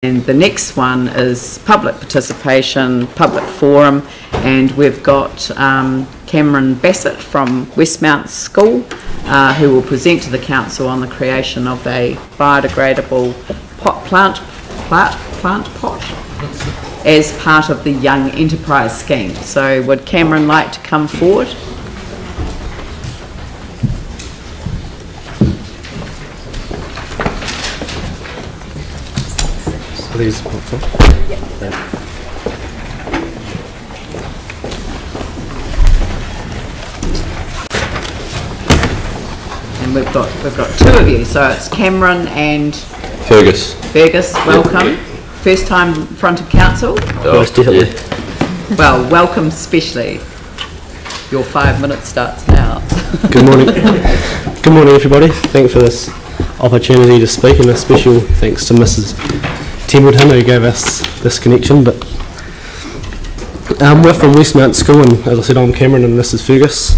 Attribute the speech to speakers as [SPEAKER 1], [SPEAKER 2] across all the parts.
[SPEAKER 1] And the next one is public participation, public forum, and we've got Cameron Bassett from Westmount School who will present to the council on the creation of a biodegradable plant pot as part of the Young Enterprise Scheme. So would Cameron like to come forward?
[SPEAKER 2] Please.
[SPEAKER 1] And we've got two of you, so it's Cameron and
[SPEAKER 3] Fergus.
[SPEAKER 1] Welcome.
[SPEAKER 3] Yep.
[SPEAKER 1] First time in front of council.
[SPEAKER 2] Most definitely.
[SPEAKER 3] Yeah.
[SPEAKER 1] Well, welcome especially. Your 5 minutes starts now.
[SPEAKER 2] Good morning. Good morning, everybody. Thanks for this opportunity to speak, and a special thanks to Mrs. Templeton who gave us this connection. But we're from Westmount School, and as I said, I'm Cameron and this is Fergus.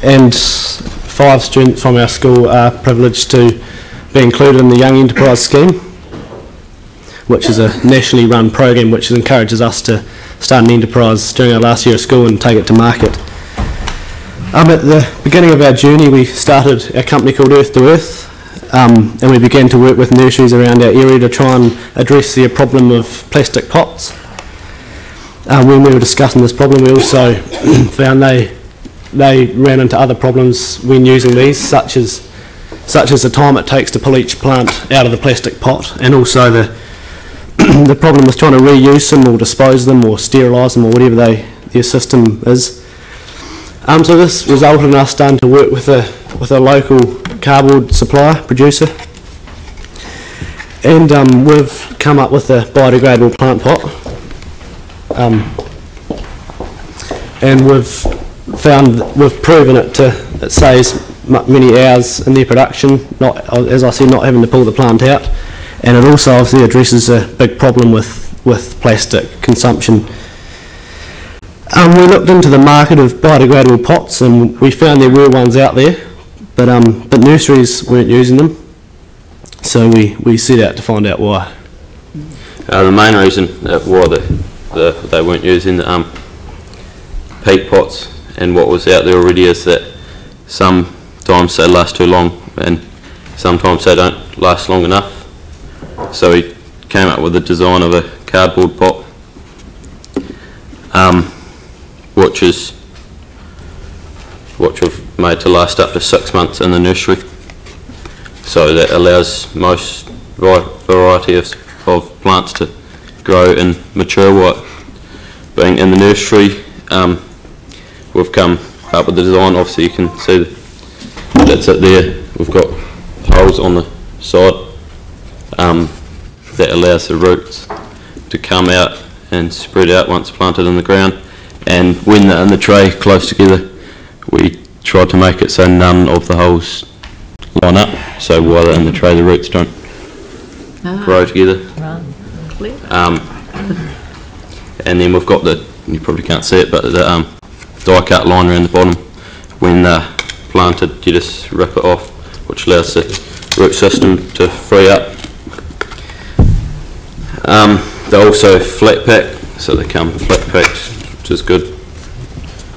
[SPEAKER 2] And 5 students from our school are privileged to be included in the Young Enterprise Scheme, which is a nationally run program which encourages us to start an enterprise during our last year of school and take it to market. At the beginning of our journey, we started a company called Earth to Earth. And we began to work with nurseries around our area to try and address the problem of plastic pots. When we were discussing this problem, we also found they ran into other problems when using these, such as the time it takes to pull each plant out of the plastic pot, and also the problem with trying to reuse them or dispose them or sterilise them or whatever their system is. So this resulted in us starting to work with a local cardboard supplier, producer, and we've come up with a biodegradable plant pot, and we've proven it saves many hours in their production, as I said, not having to pull the plant out, and it also obviously addresses a big problem with plastic consumption. We looked into the market of biodegradable pots, and we found there were ones out there, but nurseries weren't using them, so we set out to find out why.
[SPEAKER 3] The main reason why they weren't using the peat pots and what was out there already is that sometimes they last too long and sometimes they don't last long enough. So we came up with the design of a cardboard pot, which we've made to last up to 6 months in the nursery. So that allows most variety of plants to grow and mature while being in the nursery. We've come up with the design. Obviously you can see that's it there. We've got holes on the side that allows the roots to come out and spread out once planted in the ground. And when they're in the tray close together, we tried to make it so none of the holes line up, so while they're in the tray the roots don't grow together. And then we've got you probably can't see it, but the die cut line around the bottom. When they're planted you just rip it off, which allows the root system to free up. They're also flat pack, so they come flat packed, which is good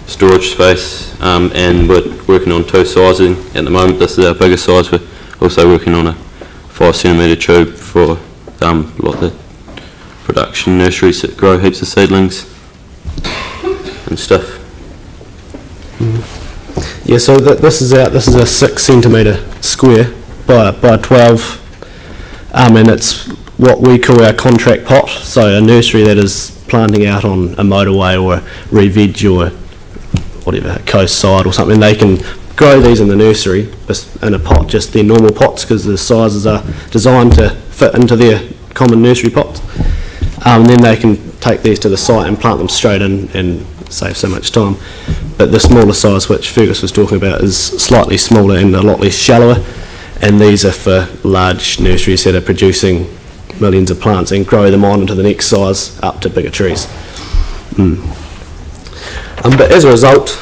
[SPEAKER 3] storage space, and we're working on 2 sizing at the moment. This is our biggest size. We're also working on a 5 centimetre tube for like the production nurseries that grow heaps of seedlings and stuff.
[SPEAKER 2] Yeah, so this is a 6 centimetre square by 12, and it's what we call our contract pot. So a nursery that is planting out on a motorway or a re-veg or whatever, a coast side or something, they can grow these in the nursery in a pot, just their normal pots, because the sizes are designed to fit into their common nursery pots. And then they can take these to the site and plant them straight in and save so much time. But the smaller size, which Fergus was talking about, is slightly smaller and a lot less shallower, and these are for large nurseries that are producing millions of plants and grow them on into the next size up to bigger trees. But as a result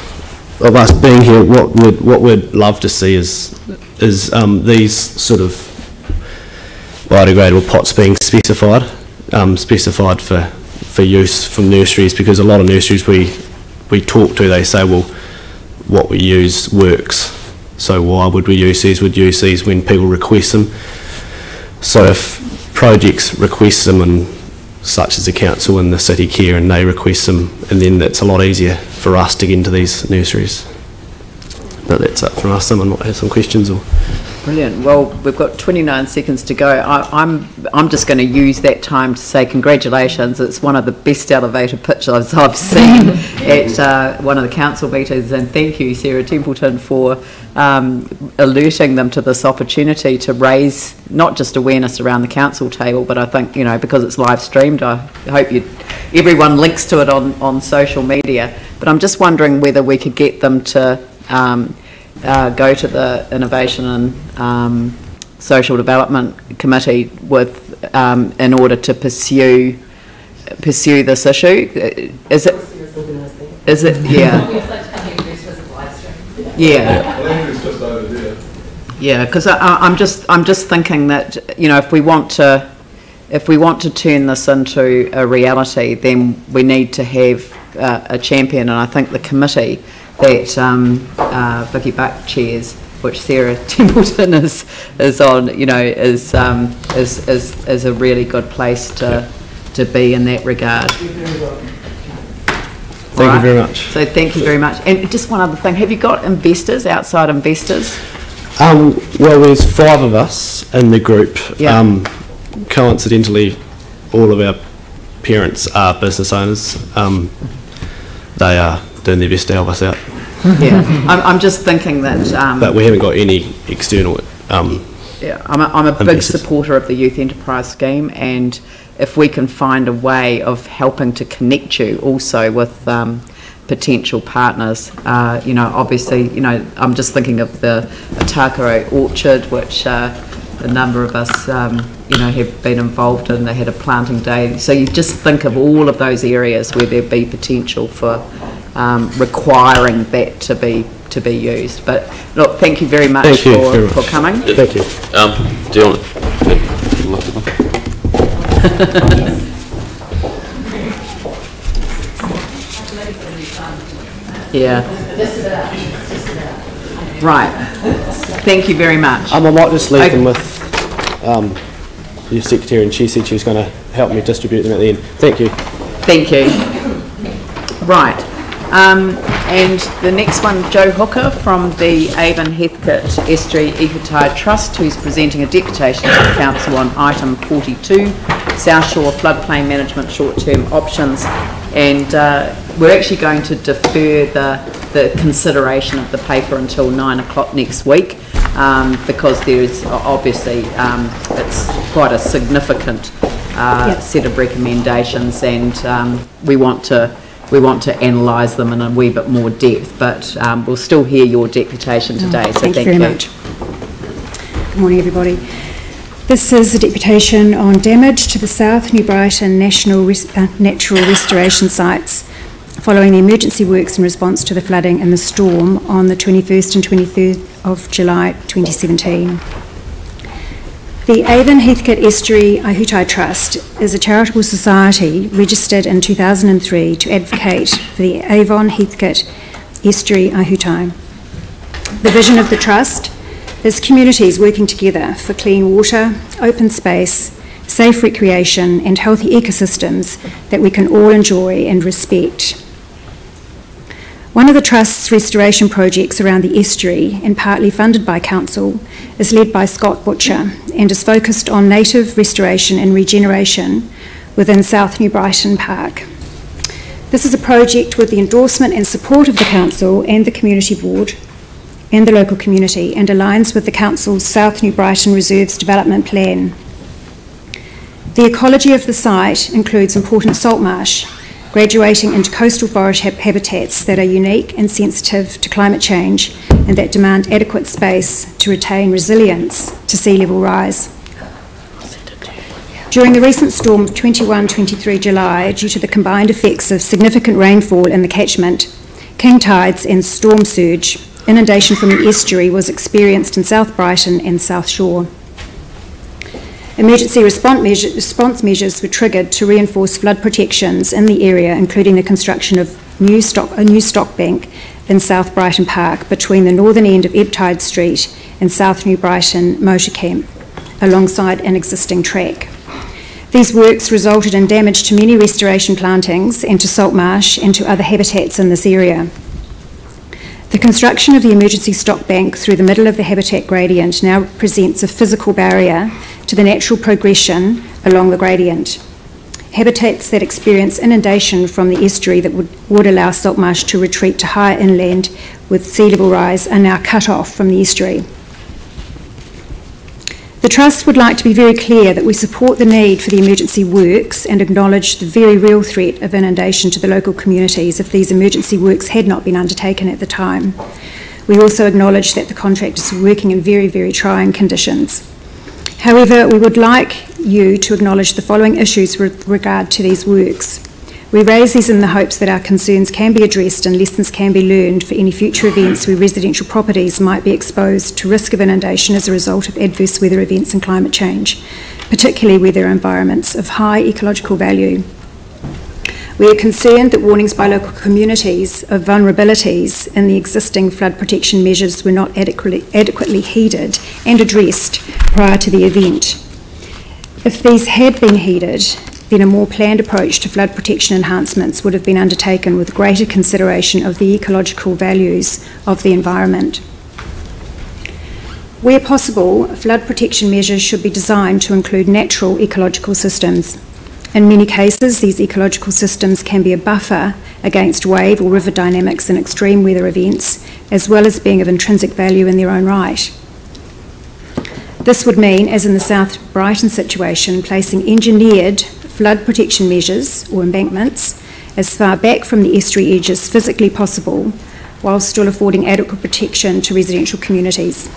[SPEAKER 2] of us being here, what we'd love to see is these sort of biodegradable pots being specified. specified for use from nurseries, because a lot of nurseries we talk to, they say, well, what we use works, so why would we use these? We'd use these when people request them. So if projects request them, and such as the council and the city care, and they request them, and then it's a lot easier for us to get into these nurseries. But that's up from us. Someone might have some questions. Or
[SPEAKER 1] Brilliant. Well, we've got 29 seconds to go. I'm just going to use that time to say congratulations. It's one of the best elevator pitches I've seen at one of the council meetings, and thank you, Sarah Templeton, for alerting them to this opportunity to raise not just awareness around the council table, but I think, you know, because it's live streamed, I hope everyone links to it on social media. But I'm just wondering whether we could get them to go to the Innovation and Social Development Committee with in order to pursue this issue. Is it? Yeah. Yeah. Yeah, because I'm just thinking that, you know, if we want to turn this into a reality, then we need to have a champion, and I think the committee that Vicky Buck chairs, which Sarah Templeton is on, you know, is a really good place to be in that regard.
[SPEAKER 2] Thank you very much.
[SPEAKER 1] So thank you very much. And just one other thing, have you got investors, outside investors?
[SPEAKER 2] Well, there's 5 of us in the group.
[SPEAKER 1] Yeah.
[SPEAKER 2] Coincidentally, all of our parents are business owners. They are doing their best to help us out.
[SPEAKER 1] Yeah, I'm just thinking that.
[SPEAKER 2] But we haven't got any external.
[SPEAKER 1] Yeah, I'm a big supporter of the Youth Enterprise Scheme, and if we can find a way of helping to connect you also with potential partners, you know, obviously, you know, I'm just thinking of the Takaro Orchard, which a number of us, you know, have been involved in. They had a planting day, so you just think of all of those areas where there'd be potential for requiring that to be used. But look, thank you very much for coming.
[SPEAKER 2] Thank you.
[SPEAKER 3] Do you want to?
[SPEAKER 1] Yeah. Right. Thank you very much.
[SPEAKER 2] I might just leave them with your secretary, and she said she was going to help me distribute them at the end. Thank you.
[SPEAKER 1] Thank you. Right. And the next one, Joe Hooker from the Avon Heathcote Estuary Ehutai Trust, who's presenting a deputation to the Council on item 42, South Shore Floodplain Management Short-Term Options. And we're actually going to defer the consideration of the paper until 9 o'clock next week, because there's obviously, it's quite a significant set of recommendations, and we want to analyse them in a wee bit more depth, but we'll still hear your deputation today, so thank you very much.
[SPEAKER 4] Good morning, everybody. This is a deputation on damage to the South New Brighton Natural Restoration Sites following the emergency works in response to the flooding and the storm on the 21st and 23rd of July 2017. The Avon Heathcote Estuary Ehutai Trust is a charitable society registered in 2003 to advocate for the Avon Heathcote Estuary Ehutai. The vision of the trust is communities working together for clean water, open space, safe recreation and healthy ecosystems that we can all enjoy and respect. One of the Trust's restoration projects around the estuary, and partly funded by Council, is led by Scott Butcher and is focused on native restoration and regeneration within South New Brighton Park. This is a project with the endorsement and support of the Council and the Community Board and the local community, and aligns with the Council's South New Brighton Reserves Development Plan. The ecology of the site includes important salt marsh, graduating into coastal forest habitats that are unique and sensitive to climate change and that demand adequate space to retain resilience to sea level rise. During the recent storm of 21-23 July, due to the combined effects of significant rainfall in the catchment, king tides and storm surge, inundation from the estuary was experienced in South Brighton and South Shore. Emergency response measures were triggered to reinforce flood protections in the area, including the construction of a new stock bank in South Brighton Park between the northern end of Ebtide Street and South New Brighton Motor Camp, alongside an existing track. These works resulted in damage to many restoration plantings and to salt marsh and to other habitats in this area. The construction of the emergency stock bank through the middle of the habitat gradient now presents a physical barrier to the natural progression along the gradient. Habitats that experience inundation from the estuary that would allow salt marsh to retreat to higher inland with sea level rise are now cut off from the estuary. The Trust would like to be very clear that we support the need for the emergency works and acknowledge the very real threat of inundation to the local communities if these emergency works had not been undertaken at the time. We also acknowledge that the contractors are working in very, very trying conditions. However, we would like you to acknowledge the following issues with regard to these works. We raise these in the hopes that our concerns can be addressed and lessons can be learned for any future events where residential properties might be exposed to risk of inundation as a result of adverse weather events and climate change, particularly where there are environments of high ecological value. We are concerned that warnings by local communities of vulnerabilities in the existing flood protection measures were not adequately heeded and addressed prior to the event. If these had been heeded, then a more planned approach to flood protection enhancements would have been undertaken with greater consideration of the ecological values of the environment. Where possible, flood protection measures should be designed to include natural ecological systems. In many cases, these ecological systems can be a buffer against wave or river dynamics in extreme weather events, as well as being of intrinsic value in their own right. This would mean, as in the South Brighton situation, placing engineered flood protection measures or embankments as far back from the estuary edge as physically possible, while still affording adequate protection to residential communities.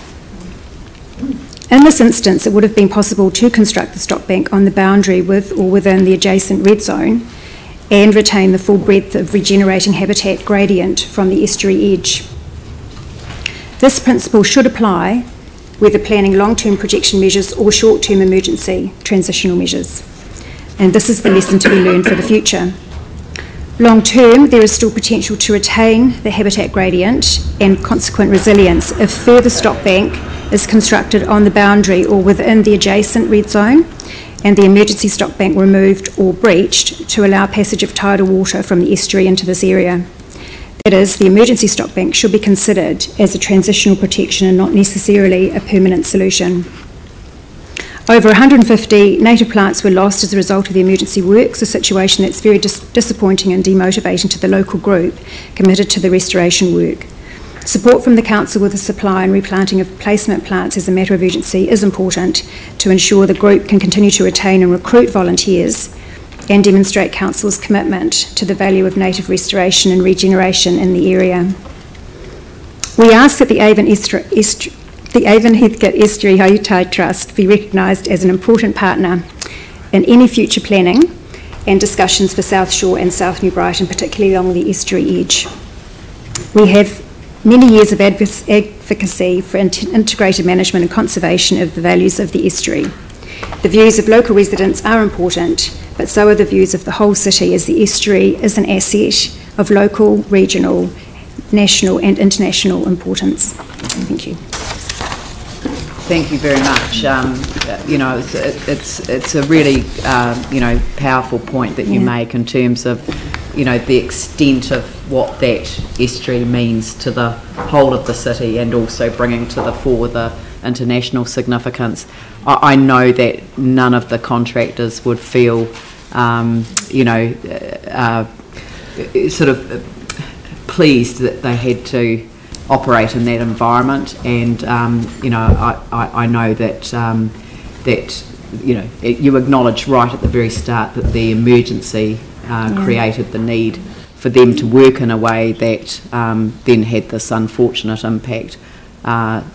[SPEAKER 4] In this instance, it would have been possible to construct the stock bank on the boundary with or within the adjacent red zone and retain the full breadth of regenerating habitat gradient from the estuary edge. This principle should apply whether planning long-term protection measures or short-term emergency transitional measures. And this is the lesson to be learned for the future. Long-term, there is still potential to retain the habitat gradient and consequent resilience if further stock bank is constructed on the boundary or within the adjacent red zone and the emergency stock bank removed or breached to allow passage of tidal water from the estuary into this area. That is, the emergency stock bank should be considered as a transitional protection and not necessarily a permanent solution. Over 150 native plants were lost as a result of the emergency works, a situation that's very disappointing and demotivating to the local group committed to the restoration work. Support from the Council with the supply and replanting of placement plants as a matter of urgency is important to ensure the group can continue to retain and recruit volunteers and demonstrate Council's commitment to the value of native restoration and regeneration in the area. We ask that the Avon Heathcote Estuary Hautai Trust be recognised as an important partner in any future planning and discussions for South Shore and South New Brighton, particularly along the estuary edge. We have many years of advocacy for integrated management and conservation of the values of the estuary. The views of local residents are important, but so are the views of the whole city, as the estuary is an asset of local, regional, national and international importance. Thank you.
[SPEAKER 1] Thank you very much. You know, it's a really powerful point that you make in terms of the extent of what that estuary means to the whole of the city, and also bringing to the fore the international significance. I know that none of the contractors would feel sort of pleased that they had to operate in that environment, and I know that you acknowledged right at the very start that the emergency created the need for them to work in a way that then had this unfortunate impact,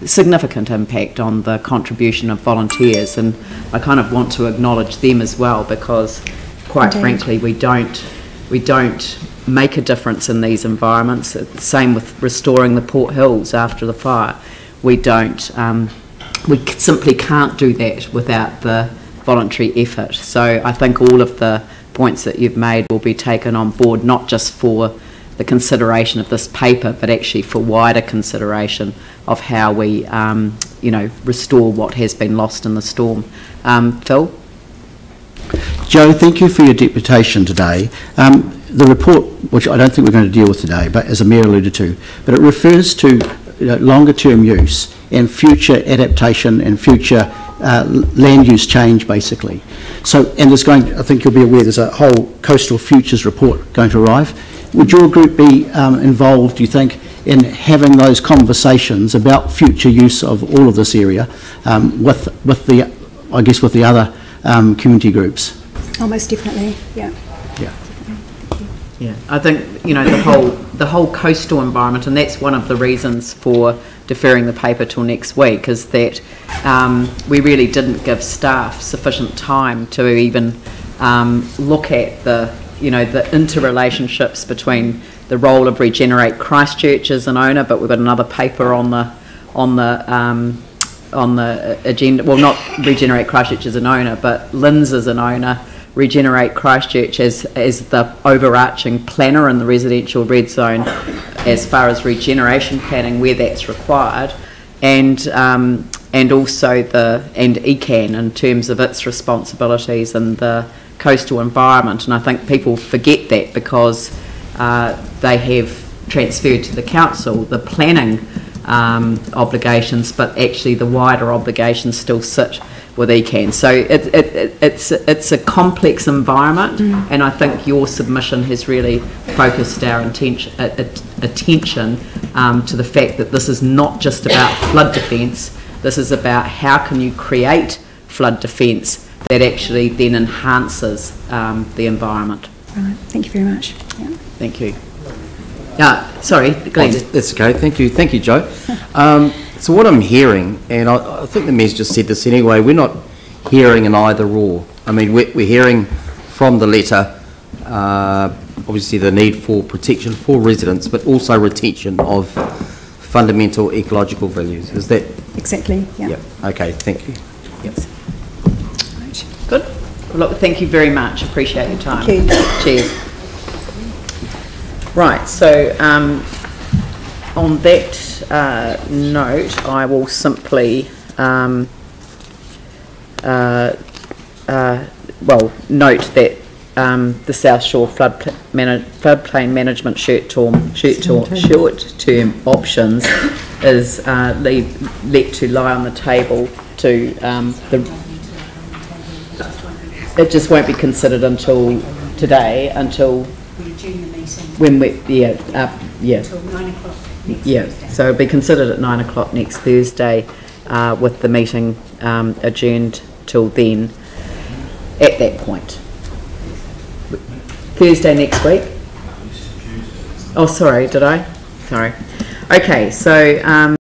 [SPEAKER 1] significant impact on the contribution of volunteers, and I kind of want to acknowledge them as well, because quite frankly we don't make a difference in these environments. Same with restoring the Port Hills after the fire. We simply can't do that without the voluntary effort. So I think all of the points that you've made will be taken on board, not just for the consideration of this paper, but actually for wider consideration of how we, you know, restore what has been lost in the storm. Phil?
[SPEAKER 5] Joe, thank you for your deputation today. The report, which I don't think we're going to deal with today, but as Amir alluded to, but it refers to longer term use and future adaptation and future land use change, basically. So, and there's going, I think you'll be aware, there's a whole coastal futures report going to arrive. Would your group be involved, do you think, in having those conversations about future use of all of this area with the, I guess, with the other community groups?
[SPEAKER 4] Oh, most definitely, yeah.
[SPEAKER 5] Yeah.
[SPEAKER 1] Yeah, I think, you know, the whole coastal environment, and that's one of the reasons for deferring the paper till next week, is that we really didn't give staff sufficient time to even look at the, you know, the interrelationships between the role of Regenerate Christchurch as an owner, but we've got another paper on the agenda. Well, not Regenerate Christchurch as an owner, but LINZ as an owner. Regenerate Christchurch as the overarching planner in the residential red zone as far as regeneration planning where that's required, and also and ECAN in terms of its responsibilities and the coastal environment. And I think people forget that because they have transferred to the council the planning obligations, but actually the wider obligations still sit with ECAN. So it's a complex environment, and I think your submission has really focused our attention to the fact that this is not just about flood defence. This is about how can you create flood defence that actually then enhances the environment.
[SPEAKER 4] Right. Thank you very much. Yeah.
[SPEAKER 1] Thank you. Sorry, Glenn.
[SPEAKER 6] That's okay. Thank you, Joe. So what I'm hearing, and I think the Mayor's just said this anyway, we're not hearing an either or. I mean, we're hearing from the letter, obviously the need for protection for residents, but also retention of fundamental ecological values. Is that? Exactly, yeah. Yep. Okay, thank you. Yep.
[SPEAKER 1] Right. Good. Well, look, thank you very much. Appreciate your time.
[SPEAKER 4] Thank you.
[SPEAKER 1] Cheers. Right, so on that note, I will simply note that the South Shore floodplain management short-term options is let to lie on the table to it just won't be considered until today, until when we till 9 o'clock. So it'll be considered at 9 o'clock next Thursday, with the meeting adjourned till then. At that point, Thursday next week. Oh, sorry, did I? Sorry. Okay, so.